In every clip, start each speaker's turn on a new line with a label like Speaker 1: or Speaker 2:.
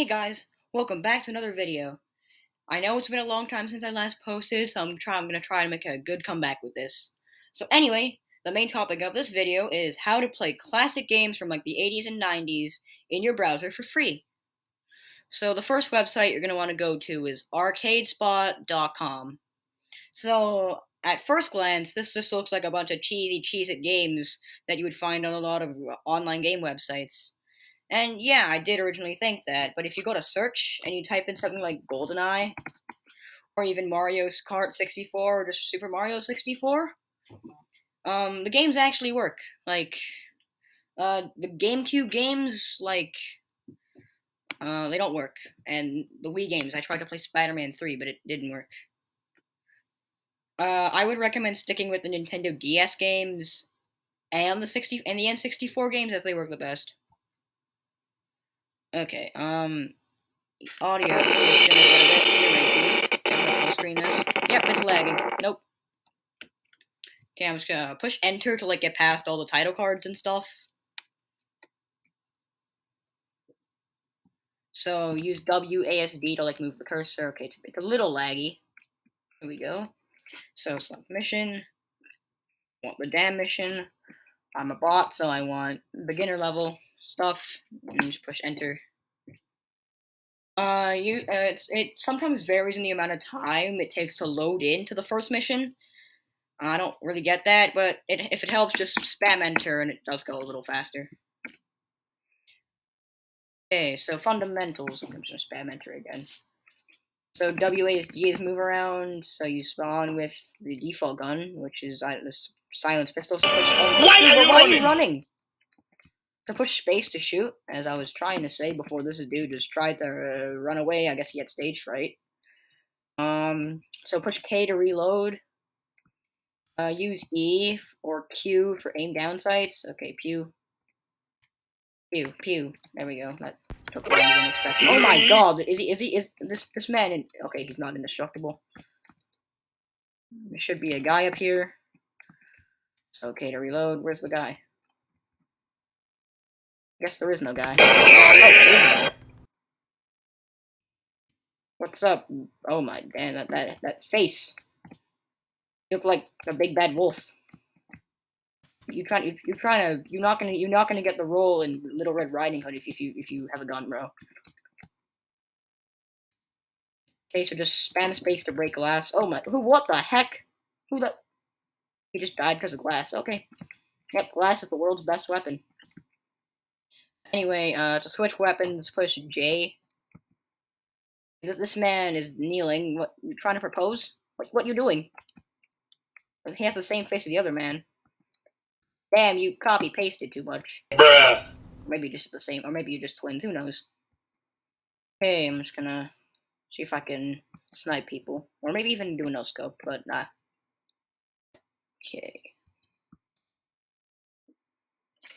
Speaker 1: Hey guys, welcome back to another video. I know it's been a long time since I last posted, so I'm gonna try to make a good comeback with this. So anyway, the main topic of this video is how to play classic games from like the 80s and 90s in your browser for free. So the first website you're gonna want to go to is arcadespot.com. So at first glance, this just looks like a bunch of cheesy games that you would find on a lot of online game websites. And yeah, I did originally think that, but if you go to search and you type in something like GoldenEye, or even Mario Kart 64, or just Super Mario 64, the games actually work. Like, the GameCube games, like, they don't work. And the Wii games, I tried to play Spider-Man 3, but it didn't work. I would recommend sticking with the Nintendo DS games and the N64 games as they work the best. Okay, audio is gonna get a bit irregular. I'm gonna full screen this. Yep, it's lagging. Nope. Okay, I'm just gonna push enter to like get past all the title cards and stuff. So use WASD to like move the cursor. Okay, it's a little laggy. Here we go. So select mission. I want the Bdan mission. I'm a bot, so I want beginner level stuff. And just push enter. It sometimes varies in the amount of time it takes to load into the first mission. I don't really get that, but if it helps, just spam enter and it does go a little faster. Okay, so fundamentals. I'm just gonna spam enter again. So WASD is move around, so you spawn with the default gun, which is this silence pistol. So why are you running? To push space to shoot, as I was trying to say before this dude just tried to run away. I guess he had stage fright. So push K to reload. Use E or Q for aim down sights. Okay, pew. Pew. There we go. That took longer than expected. Oh my god! Is this man in? Okay, he's not indestructible. There should be a guy up here. So okay to reload. Where's the guy? Guess there is no guy. Oh, what's up? Oh my damn! That face. You look like a big bad wolf. You're not gonna get the role in Little Red Riding Hood if you have a gun, bro. Okay, so just spam space to break glass. Oh my, what the heck? He just died because of glass. Okay. Yep, glass is the world's best weapon. Anyway, to switch weapons, push J. This man is kneeling. What, you trying to propose? What you doing? He has the same face as the other man. Damn, you copy-pasted too much.
Speaker 2: Bruh.
Speaker 1: Maybe just the same, or maybe you're just twins, who knows? Okay, I'm just gonna see if I can snipe people. Or maybe even do a no-scope, but nah. Okay.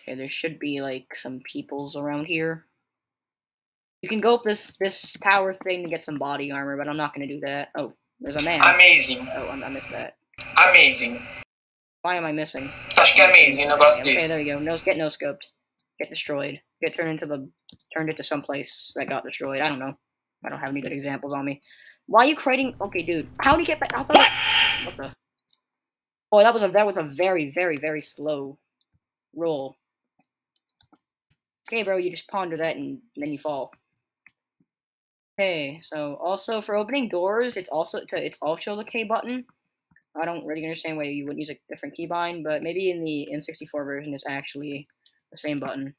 Speaker 1: Okay, there should be, like, some peoples around here. You can go up this tower thing to get some body armor, but I'm not gonna do that. Oh, there's a man.
Speaker 2: Amazing.
Speaker 1: Oh, I missed that.
Speaker 2: Amazing.
Speaker 1: Why am I missing?
Speaker 2: Acho que é amazing, eu gosto
Speaker 1: Okay,
Speaker 2: disso.
Speaker 1: there we go. Get no-scoped. Get destroyed. Get turned into someplace that got destroyed. I don't know. I don't have any good examples on me. Why are you creating? Okay, dude. How did he get back? I thought. What the? Oh, that was a very slow roll. Okay, bro, you just ponder that and then you fall. Okay, so also for opening doors, it's also the K button. I don't really understand why you wouldn't use a different keybind, but maybe in the N64 version, it's actually the same button.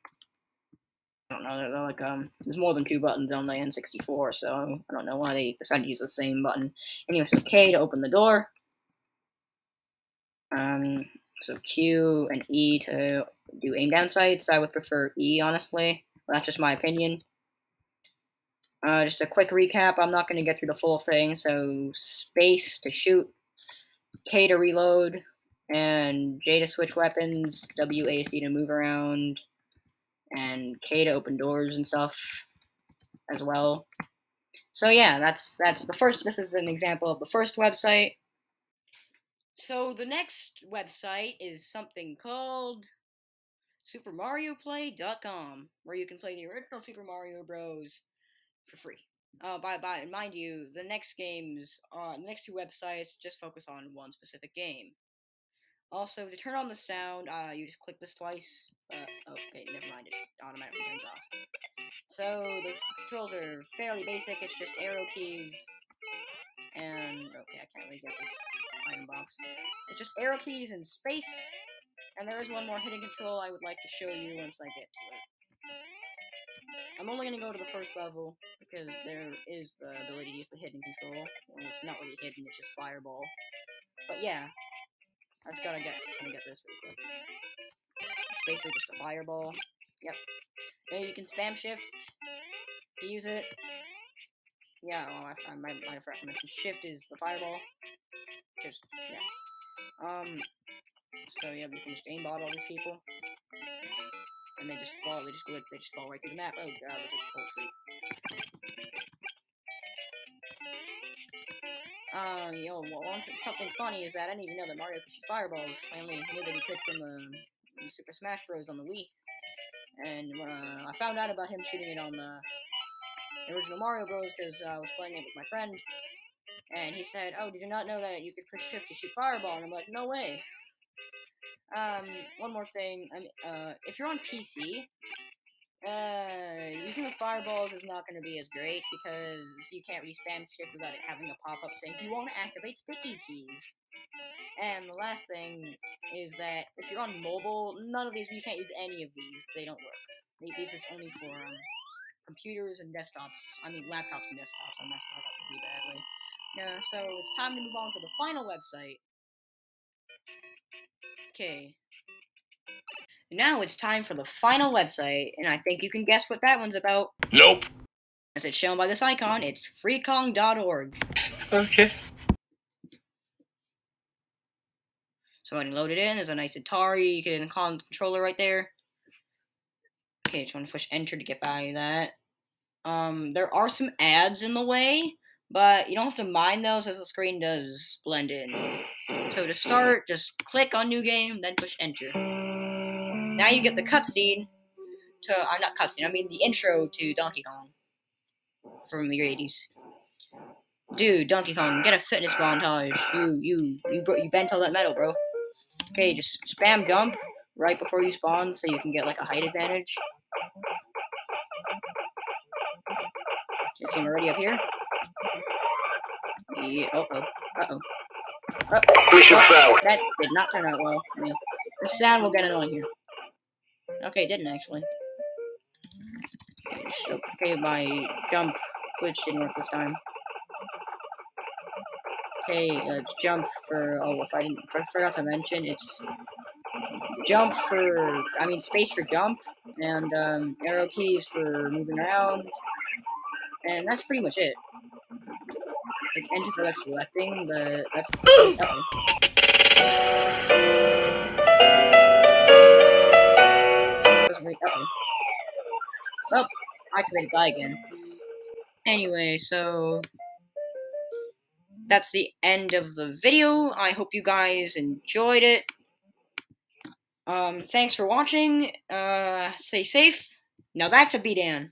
Speaker 1: I don't know. They're like there's more than 2 buttons on the N64, so I don't know why they decided to use the same button. Anyway, so K to open the door. So Q and E to do aim down sights. I would prefer E, honestly. But that's just my opinion. Just a quick recap. I'm not going to get through the full thing. So space to shoot, K to reload, and J to switch weapons, WASD to move around, and K to open doors and stuff as well. So yeah, that's the first. This is an example of the first website. So the next website is something called SuperMarioPlay.com, where you can play the original Super Mario Bros. for free. Mind you, the next games, the next two websites just focus on one specific game. Also, to turn on the sound, you just click this twice. Okay, never mind, it automatically turns off. So, the controls are fairly basic, it's just arrow keys, and, okay, I can't really get this item box. It's just arrow keys and space, and there is one more hidden control I would like to show you once I get to it. I'm only going to go to the first level, because there is the ability to use the hidden control. Well, it's not really hidden, it's just fireball. But yeah, I just gotta get this real quick. It's basically just a fireball. Yep. And you can spam shift to use it. Yeah, well, I might have forgot to mention shift is the fireball. Just, yeah. So yeah, we can just aimbot all these people. And they just fall right through the map. Oh god, this is poultry. Something funny is that I didn't even know that Mario could shoot fireballs. I only knew that he could from Super Smash Bros. On the Wii. And I found out about him shooting it on the original Mario Bros. Because I was playing it with my friend. And he said, "Oh, did you not know that you could push shift to shoot fireball?" And I'm like, "No way." One more thing. If you're on PC, using the fireballs is not going to be as great because you can't really spam shift without it having a pop-up saying you want to activate sticky keys. And the last thing is that if you're on mobile, you can't use any of these. They don't work. These is only for computers and desktops. I mean, laptops and desktops. I messed that up pretty badly. So it's time to move on to the final website. Okay. Now it's time for the final website, and I think you can guess what that one's about.
Speaker 2: Nope.
Speaker 1: As it's shown by this icon, it's freekong.org.
Speaker 2: Okay.
Speaker 1: So when you load it in, there's a nice Atari, you can controller right there. Okay, just want to push enter to get by that. There are some ads in the way, but you don't have to mind those as the screen does blend in. So to start, just click on new game, then push enter. Now you get the cutscene not cutscene, I mean the intro to Donkey Kong from the 80s. Dude, Donkey Kong, get a fitness montage. You bent all that metal, bro. Okay, just spam jump right before you spawn so you can get like a height advantage. See, I'm already up here. Yeah, uh-oh. That did not turn out well for me. The sound will get annoying here. Okay, it didn't actually. Okay, my jump glitch didn't work this time. Okay, jump for, if I forgot to mention, it's jump for, space for jump, and arrow keys for moving around, and that's pretty much it. Like enter for like selecting, but that's, uh-oh. Well, I committed die again. Anyway, so that's the end of the video. I hope you guys enjoyed it. Thanks for watching. Stay safe. Now that's a Bdan.